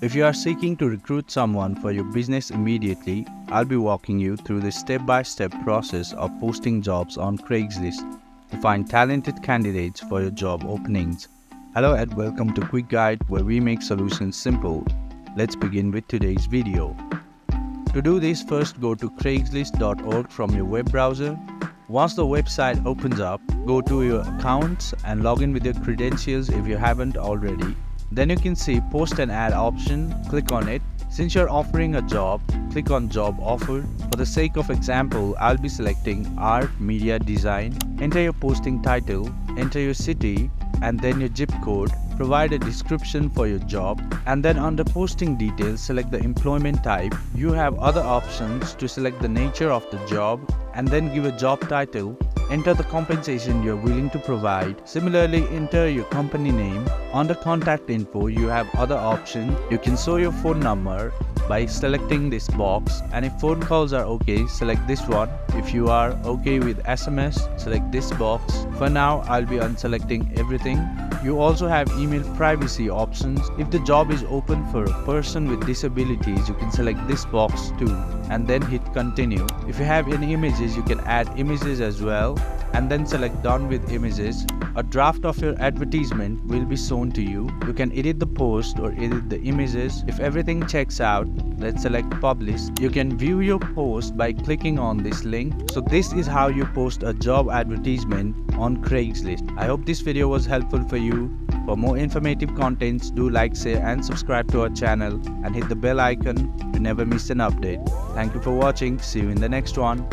If you are seeking to recruit someone for your business immediately, I'll be walking you through the step-by-step process of posting jobs on Craigslist to find talented candidates for your job openings. Hello and welcome to Quick Guide, where we make solutions simple. Let's begin with today's video. To do this, first go to craigslist.org from your web browser. Once the website opens up, go to your accounts and log in with your credentials if you haven't already. Then you can see Post an Ad option, click on it. Since you're offering a job, click on Job Offer. For the sake of example, I'll be selecting Art, Media, Design. Enter your posting title, enter your city, and then your zip code. Provide a description for your job, and then under posting details, select the employment type. You have other options to select the nature of the job, and then give a job title. Enter the compensation you're willing to provide. Similarly, enter your company name. Under contact info, you have other options. You can show your phone number by selecting this box, and if phone calls are okay, select this one. If you are okay with SMS, select this box. For now, I'll be unselecting everything. You also have email privacy options. If the job is open for a person with disabilities, you can select this box too and then hit continue. If you have any images, you can add images as well and then select done with images. A draft of your advertisement will be shown to you. You can edit the post or edit the images. If everything checks out, let's select publish. You can view your post by clicking on this link. So this is how you post a job advertisement on Craigslist. I hope this video was helpful for you. For more informative contents, do like, share and subscribe to our channel and hit the bell icon to never miss an update. Thank you for watching. See you in the next one.